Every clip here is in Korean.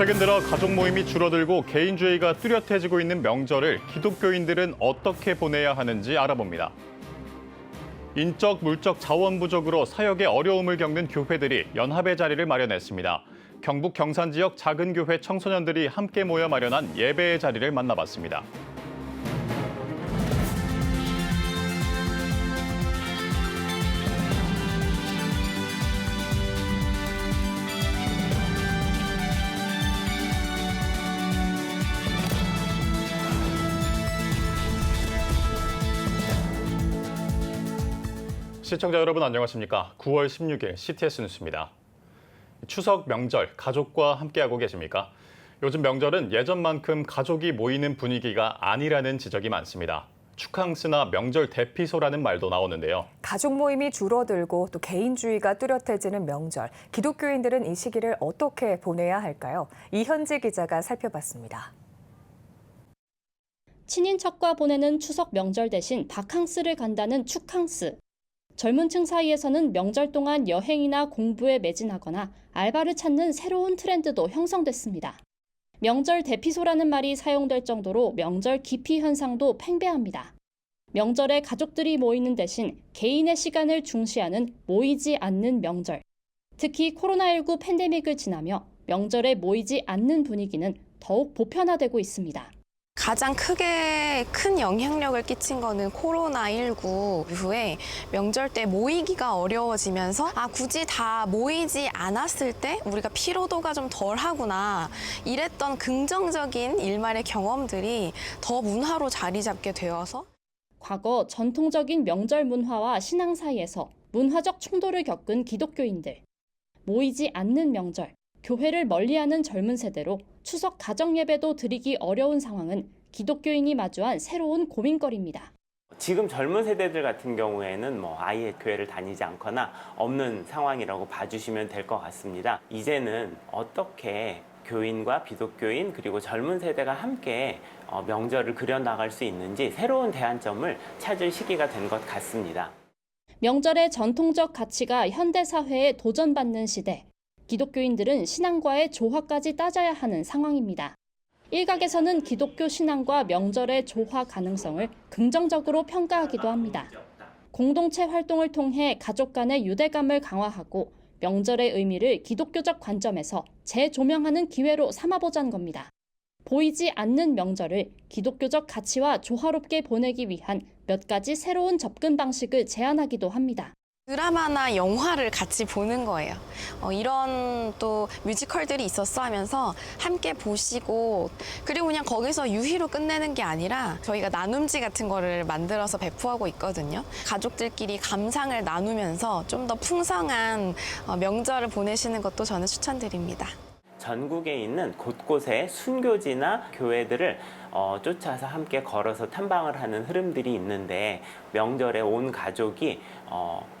최근 들어 가족 모임이 줄어들고 개인주의가 뚜렷해지고 있는 명절을 기독교인들은 어떻게 보내야 하는지 알아봅니다. 인적, 물적 자원 부족으로 사역에 어려움을 겪는 교회들이 연합의 자리를 마련했습니다. 경북 경산 지역 작은 교회 청소년들이 함께 모여 마련한 예배의 자리를 만나봤습니다. 시청자 여러분 안녕하십니까? 9월 16일 CTS 뉴스입니다. 추석 명절 가족과 함께하고 계십니까? 요즘 명절은 예전만큼 가족이 모이는 분위기가 아니라는 지적이 많습니다. 축항스나 명절 대피소라는 말도 나오는데요. 가족 모임이 줄어들고 또 개인주의가 뚜렷해지는 명절, 기독교인들은 이 시기를 어떻게 보내야 할까요? 이현지 기자가 살펴봤습니다. 친인척과 보내는 추석 명절 대신 바캉스를 간다는 축캉스. 젊은 층 사이에서는 명절 동안 여행이나 공부에 매진하거나 알바를 찾는 새로운 트렌드도 형성됐습니다. 명절 대피소라는 말이 사용될 정도로 명절 기피 현상도 팽배합니다. 명절에 가족들이 모이는 대신 개인의 시간을 중시하는 모이지 않는 명절. 특히 코로나19 팬데믹을 지나며 명절에 모이지 않는 분위기는 더욱 보편화되고 있습니다. 가장 크게 큰 영향력을 끼친 거는 코로나19 이후에 명절 때 모이기가 어려워지면서 굳이 다 모이지 않았을 때 우리가 피로도가 좀 덜하구나 이랬던 긍정적인 일말의 경험들이 더 문화로 자리 잡게 되어서 과거 전통적인 명절 문화와 신앙 사이에서 문화적 충돌을 겪은 기독교인들. 모이지 않는 명절, 교회를 멀리하는 젊은 세대로 추석 가정 예배도 드리기 어려운 상황은 기독교인이 마주한 새로운 고민거리입니다. 지금 젊은 세대들 같은 경우에는 아예 교회를 다니지 않거나 없는 상황이라고 봐주시면 될 것 같습니다. 이제는 어떻게 교인과 비독교인 그리고 젊은 세대가 함께 명절을 그려나갈 수 있는지 새로운 대안점을 찾을 시기가 된 것 같습니다. 명절의 전통적 가치가 현대사회에 도전받는 시대. 기독교인들은 신앙과의 조화까지 따져야 하는 상황입니다. 일각에서는 기독교 신앙과 명절의 조화 가능성을 긍정적으로 평가하기도 합니다. 공동체 활동을 통해 가족 간의 유대감을 강화하고 명절의 의미를 기독교적 관점에서 재조명하는 기회로 삼아보자는 겁니다. 보이지 않는 명절을 기독교적 가치와 조화롭게 보내기 위한 몇 가지 새로운 접근 방식을 제안하기도 합니다. 드라마나 영화를 같이 보는 거예요. 이런 또 뮤지컬들이 있었어 하면서 함께 보시고 그리고 그냥 거기서 유희로 끝내는 게 아니라 저희가 나눔지 같은 거를 만들어서 배포하고 있거든요. 가족들끼리 감상을 나누면서 좀 더 풍성한 명절을 보내시는 것도 저는 추천드립니다. 전국에 있는 곳곳에 순교지나 교회들을 쫓아서 함께 걸어서 탐방을 하는 흐름들이 있는데 명절에 온 가족이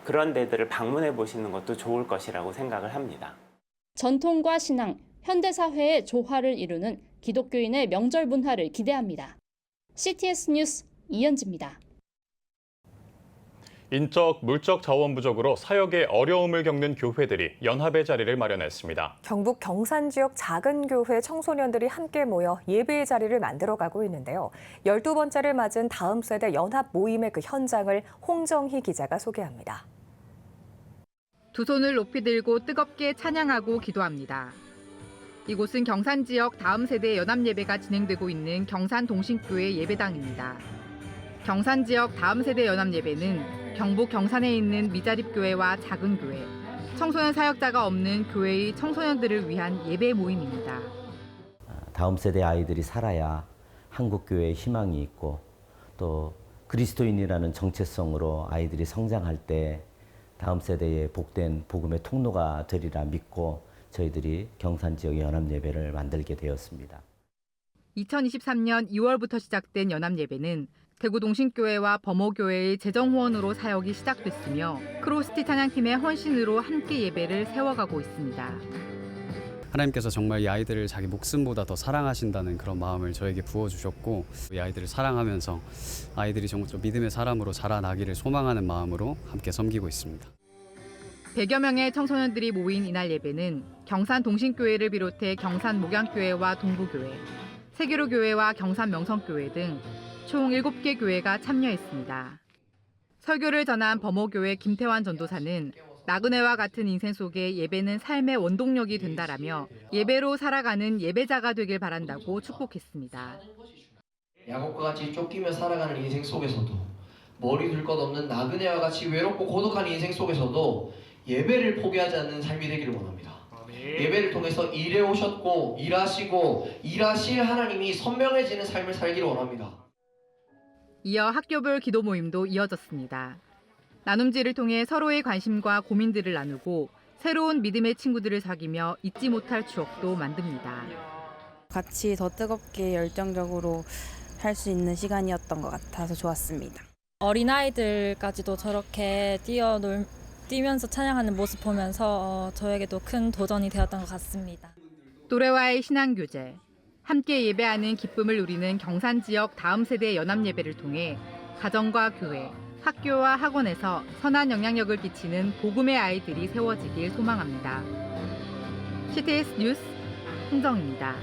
그런 데들을 방문해 보시는 것도 좋을 것이라고 생각을 합니다. 전통과 신앙, 현대사회의 조화를 이루는 기독교인의 명절 문화를 기대합니다. CTS 뉴스 이현지입니다. 인적, 물적 자원 부족으로 사역에 어려움을 겪는 교회들이 연합의 자리를 마련했습니다. 경북 경산 지역 작은 교회 청소년들이 함께 모여 예배의 자리를 만들어가고 있는데요. 12번째를 맞은 다음 세대 연합 모임의 그 현장을 홍정희 기자가 소개합니다. 두 손을 높이 들고 뜨겁게 찬양하고 기도합니다. 이곳은 경산 지역 다음 세대 연합 예배가 진행되고 있는 경산 동신교회 예배당입니다. 경산 지역 다음 세대 연합 예배는 경북 경산에 있는 미자립교회와 작은 교회, 청소년 사역자가 없는 교회의 청소년들을 위한 예배 모임입니다. 다음 세대 아이들이 살아야 한국교회에 희망이 있고 또 그리스도인이라는 정체성으로 아이들이 성장할 때 다음 세대의 복된 복음의 통로가 되리라 믿고 저희들이 경산 지역 연합 예배를 만들게 되었습니다. 2023년 2월부터 시작된 연합 예배는 대구 동신교회와 범호교회의 재정 후원으로 사역이 시작됐으며 크로스티 찬양팀의 헌신으로 함께 예배를 세워가고 있습니다. 하나님께서 정말 이 아이들을 자기 목숨보다 더 사랑하신다는 그런 마음을 저에게 부어주셨고 이 아이들을 사랑하면서 아이들이 정말 좀 믿음의 사람으로 자라나기를 소망하는 마음으로 함께 섬기고 있습니다. 100여 명의 청소년들이 모인 이날 예배는 경산동신교회를 비롯해 경산목양교회와 동부교회, 세계로교회와 경산명성교회 등 총 7개 교회가 참여했습니다. 설교를 전한 범호교회 김태환 전도사는 나그네와 같은 인생 속에 예배는 삶의 원동력이 된다라며 예배로 살아가는 예배자가 되길 바란다고 축복했습니다. 야곱과 같이 쫓기며 살아가는 인생 속에서도 머리 둘 것 없는 나그네와 같이 외롭고 고독한 인생 속에서도 예배를 포기하지 않는 삶이 되기를 원합니다. 예배를 통해서 일해 오셨고 일하시고 일하실 하나님이 선명해지는 삶을 살기를 원합니다. 이어 학교별 기도 모임도 이어졌습니다. 나눔지를 통해 서로의 관심과 고민들을 나누고 새로운 믿음의 친구들을 사귀며 잊지 못할 추억도 만듭니다. 같이 더 뜨겁게 열정적으로 할 수 있는 시간이었던 것 같아서 좋았습니다. 어린아이들까지도 저렇게 뛰면서 찬양하는 모습 보면서 저에게도 큰 도전이 되었던 것 같습니다. 또래와의 신앙교제, 함께 예배하는 기쁨을 누리는 경산 지역 다음 세대 연합 예배를 통해 가정과 교회, 학교와 학원에서 선한 영향력을 끼치는 복음의 아이들이 세워지길 소망합니다. CTS 뉴스 홍정입니다.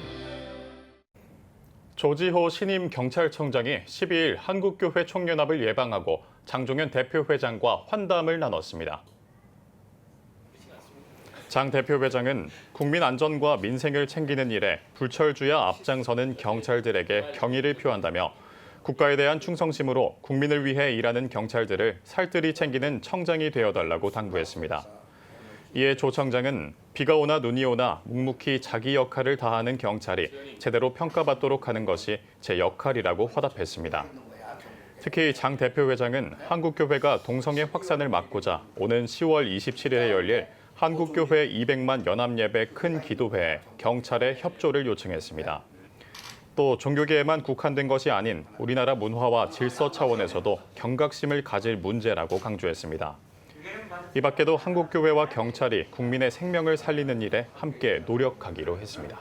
조지호 신임 경찰청장이 12일 한국교회 총연합을 예방하고 장종현 대표회장과 환담을 나눴습니다. 장 대표회장은 국민 안전과 민생을 챙기는 일에 불철주야 앞장서는 경찰들에게 경의를 표한다며 국가에 대한 충성심으로 국민을 위해 일하는 경찰들을 살뜰히 챙기는 청장이 되어달라고 당부했습니다. 이에 조 청장은 비가 오나 눈이 오나 묵묵히 자기 역할을 다하는 경찰이 제대로 평가받도록 하는 것이 제 역할이라고 화답했습니다. 특히 장 대표회장은 한국교회가 동성애 확산을 막고자 오는 10월 27일에 열릴 한국교회 200만 연합예배 큰 기도회에 경찰의 협조를 요청했습니다. 또 종교계에만 국한된 것이 아닌 우리나라 문화와 질서 차원에서도 경각심을 가질 문제라고 강조했습니다. 이 밖에도 한국교회와 경찰이 국민의 생명을 살리는 일에 함께 노력하기로 했습니다.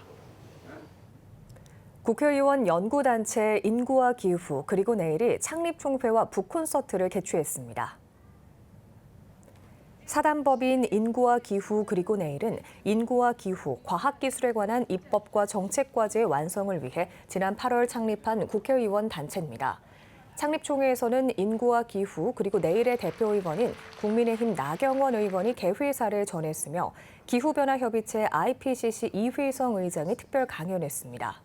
국회의원 연구단체 인구와 기후 그리고 내일이 창립총회와 북콘서트를 개최했습니다. 사단법인 인구와 기후 그리고 내일은 인구와 기후, 과학기술에 관한 입법과 정책과제의 완성을 위해 지난 8월 창립한 국회의원 단체입니다. 창립총회에서는 인구와 기후 그리고 내일의 대표의원인 국민의힘 나경원 의원이 개회사를 전했으며 기후변화협의체 IPCC 이회성 의장이 특별 강연했습니다.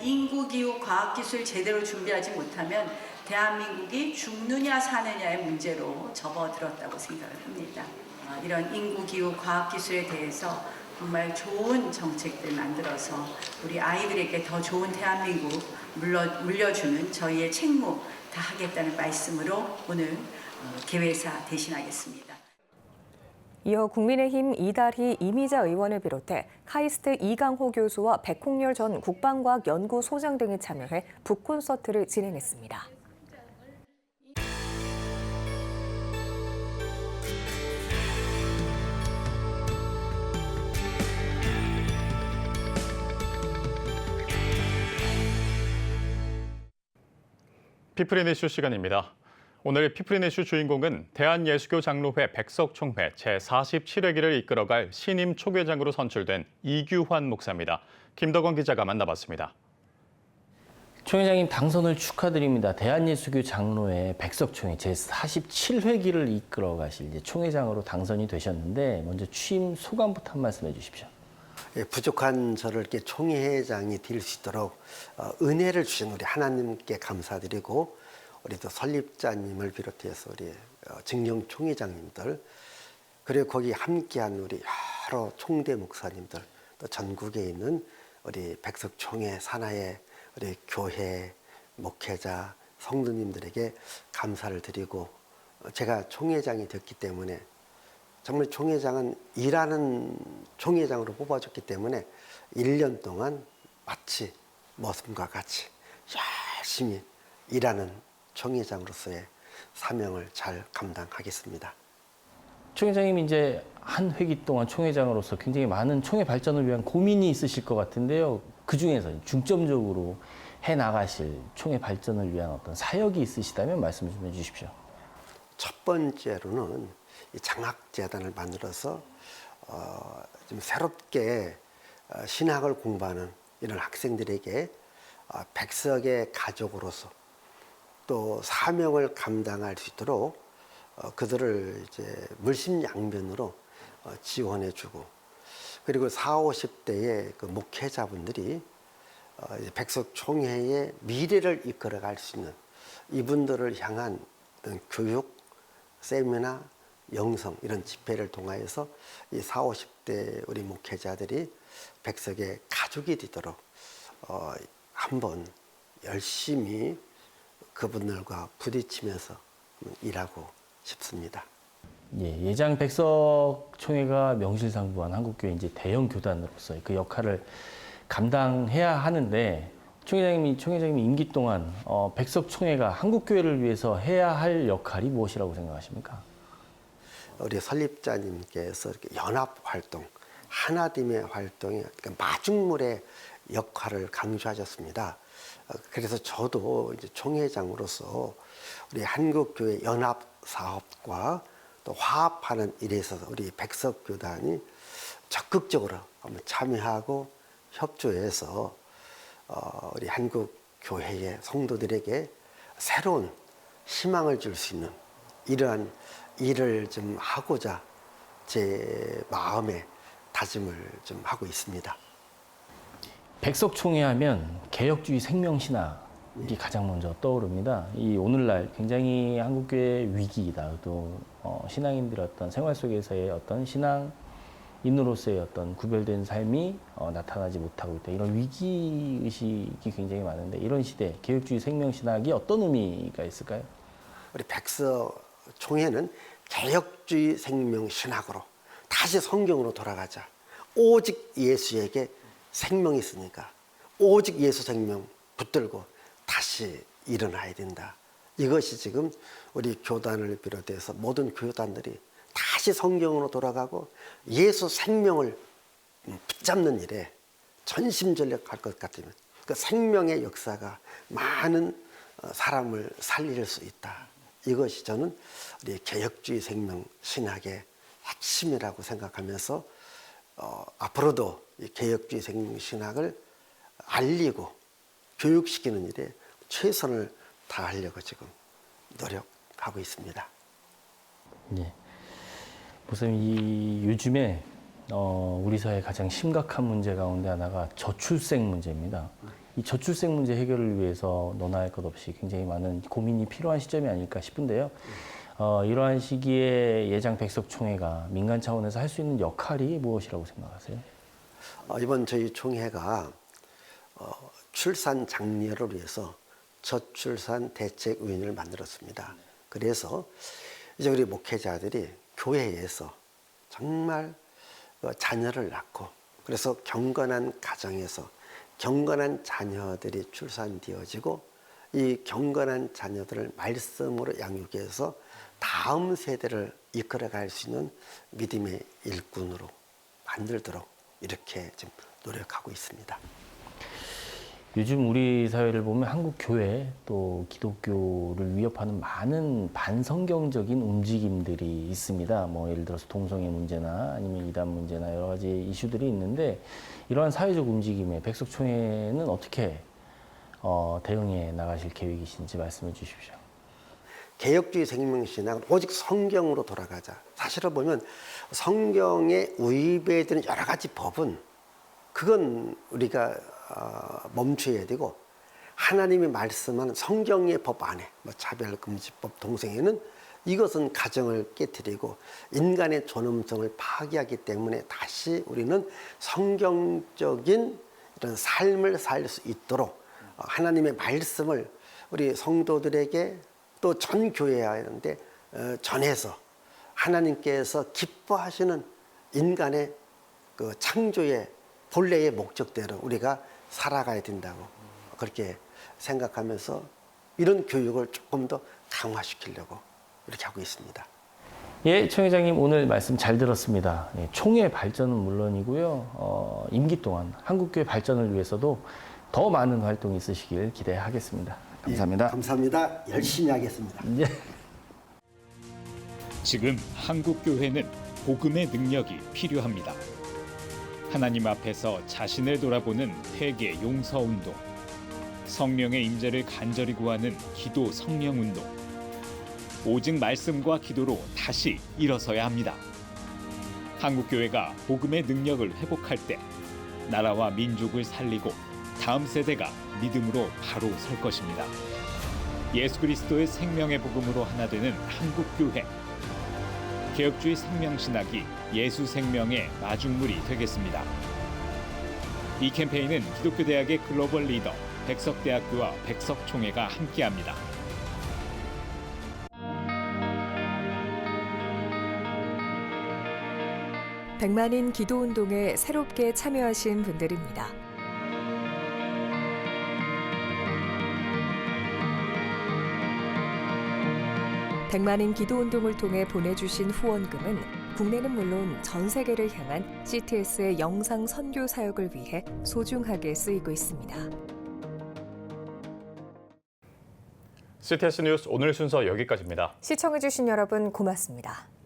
인구, 기후, 과학기술 제대로 준비하지 못하면 대한민국이 죽느냐 사느냐의 문제로 접어들었다고 생각을 합니다. 이런 인구, 기후, 과학기술에 대해서 정말 좋은 정책들 만들어서 우리 아이들에게 더 좋은 대한민국 물려주는 저희의 책무 다 하겠다는 말씀으로 오늘 개회사 대신하겠습니다. 이어 국민의힘 이달희 이미자 의원을 비롯해 카이스트 이강호 교수와 백홍렬 전 국방과학연구소장 등이 참여해 북콘서트를 진행했습니다. 피플인 이슈 시간입니다. 오늘 피플인 이슈 주인공은 대한예수교 장로회 백석총회 제47회기를 이끌어갈 신임 총회장으로 선출된 이규환 목사입니다. 김덕원 기자가 만나봤습니다. 총회장님 당선을 축하드립니다. 대한예수교 장로회 백석총회 제47회기를 이끌어 가실 총회장으로 당선이 되셨는데 먼저 취임 소감부터 한 말씀 해주십시오. 부족한 저를 이렇게 총회장이 될 수 있도록 은혜를 주신 우리 하나님께 감사드리고 우리 또 설립자님을 비롯해서 우리 증령 총회장님들 그리고 거기 함께한 우리 여러 총대 목사님들 또 전국에 있는 우리 백석총회 산하의 우리 교회 목회자 성도님들에게 감사를 드리고 제가 총회장이 됐기 때문에 정말 총회장은 일하는 총회장으로 뽑아줬기 때문에 1년 동안 마치 머슴과 같이 열심히 일하는 총회장으로서의 사명을 잘 감당하겠습니다. 총회장님 이제 한 회기 동안 총회장으로서 굉장히 많은 총회 발전을 위한 고민이 있으실 것 같은데요. 그중에서 중점적으로 해나가실 총회 발전을 위한 어떤 사역이 있으시다면 말씀 좀 해주십시오. 첫 번째로는 이 장학재단을 만들어서 좀 새롭게 신학을 공부하는 이런 학생들에게 백석의 가족으로서 또 사명을 감당할 수 있도록 그들을 이제 물심양면으로 지원해주고, 그리고 40, 50대의 그 목회자분들이 이제 백석총회의 미래를 이끌어갈 수 있는 이분들을 향한 어떤 교육, 세미나, 영성 이런 집회를 통하여서 이 40, 50대 우리 목회자들이 백석의 가족이 되도록 한번 열심히 그분들과 부딪히면서 일하고 싶습니다. 예, 예장 백석총회가 명실상부한 한국교회 이제 대형 교단으로서의 그 역할을 감당해야 하는데, 총회장님이 임기 동안 백석총회가 한국교회를 위해서 해야 할 역할이 무엇이라고 생각하십니까? 우리 설립자님께서 이렇게 연합활동, 하나됨의 활동의 마중물의 역할을 강조하셨습니다. 그래서 저도 이제 총회장으로서 우리 한국교회 연합사업과 또 화합하는 일에 있어서 우리 백석교단이 적극적으로 한번 참여하고 협조해서 우리 한국교회의 성도들에게 새로운 희망을 줄 수 있는 이러한 일을 좀 하고자 제 마음에 다짐을 좀 하고 있습니다. 백석총회 하면 개혁주의 생명신학이 가장 먼저 떠오릅니다. 이 오늘날 굉장히 한국교회 위기이다. 또 신앙인들의 어떤 생활 속에서의 어떤 신앙인으로서의 어떤 구별된 삶이 나타나지 못하고 있다. 이런 위기의식이 굉장히 많은데, 이런 시대 개혁주의 생명신학이 어떤 의미가 있을까요? 우리 백석총회는 개혁주의 생명신학으로 다시 성경으로 돌아가자. 오직 예수에게 생명이 있으니까 오직 예수 생명 붙들고 다시 일어나야 된다. 이것이 지금 우리 교단을 비롯해서 모든 교단들이 다시 성경으로 돌아가고 예수 생명을 붙잡는 일에 전심전력할 것 같으면 그 생명의 역사가 많은 사람을 살릴 수 있다. 이것이 저는 우리 개혁주의 생명 신학의 핵심이라고 생각하면서 앞으로도 이 개혁주의 생명 신학을 알리고 교육시키는 일에 최선을 다하려고 지금 노력하고 있습니다. 예. 목사님, 이 요즘에 우리 사회의 가장 심각한 문제 가운데 하나가 저출생 문제입니다. 이 저출생 문제 해결을 위해서 너나 할 것 없이 굉장히 많은 고민이 필요한 시점이 아닐까 싶은데요. 이러한 시기에 예장 백석총회가 민간 차원에서 할 수 있는 역할이 무엇이라고 생각하세요? 이번 저희 총회가 출산 장려를 위해서 저출산 대책위원회를 만들었습니다. 그래서 이제 우리 목회자들이 교회에서 정말 자녀를 낳고, 그래서 경건한 가정에서 경건한 자녀들이 출산되어지고, 이 경건한 자녀들을 말씀으로 양육해서 다음 세대를 이끌어갈 수 있는 믿음의 일꾼으로 만들도록 이렇게 지금 노력하고 있습니다. 요즘 우리 사회를 보면 한국 교회 또 기독교를 위협하는 많은 반성경적인 움직임들이 있습니다. 뭐 예를 들어서 동성애 문제나 아니면 이단 문제나 여러 가지 이슈들이 있는데, 이러한 사회적 움직임에 백석총회는 어떻게 대응해 나가실 계획이신지 말씀해 주십시오. 개혁주의 생명신학은 오직 성경으로 돌아가자. 사실을 보면 성경에 위배되는 여러 가지 법은 그건 우리가 멈춰야 되고, 하나님이 말씀하는 성경의 법 안에 뭐 차별금지법, 동성애는 이것은 가정을 깨트리고 인간의 존엄성을 파괴하기 때문에 다시 우리는 성경적인 이런 삶을 살 수 있도록 하나님의 말씀을 우리 성도들에게 또 전 교회하는데 전해서 하나님께서 기뻐하시는 인간의 그 창조의 본래의 목적대로 우리가 살아가야 된다고 그렇게 생각하면서 이런 교육을 조금 더 강화시키려고 이렇게 하고 있습니다. 예, 총회장님 오늘 말씀 잘 들었습니다. 예, 총회 발전은 물론이고요. 임기 동안 한국교회 발전을 위해서도 더 많은 활동이 있으시길 기대하겠습니다. 감사합니다. 예, 감사합니다. 열심히 하겠습니다. 예. 지금 한국 교회는 복음의 능력이 필요합니다. 하나님 앞에서 자신을 돌아보는 회개 용서 운동, 성령의 임재를 간절히 구하는 기도 성령 운동, 오직 말씀과 기도로 다시 일어서야 합니다. 한국 교회가 복음의 능력을 회복할 때 나라와 민족을 살리고 다음 세대가 믿음으로 바로 설 것입니다. 예수 그리스도의 생명의 복음으로 하나 되는 한국 교회. 개혁주의 생명신학이 예수 생명의 마중물이 되겠습니다. 이 캠페인은 기독교대학의 글로벌 리더 백석대학교와 백석총회가 함께합니다. 백만인 기도운동에 새롭게 참여하신 분들입니다. 백만인 기도운동을 통해 보내주신 후원금은 국내는 물론 전 세계를 향한 CTS의 영상 선교 사역을 위해 소중하게 쓰이고 있습니다. CTS 뉴스 오늘 순서 여기까지입니다. 시청해주신 여러분 고맙습니다.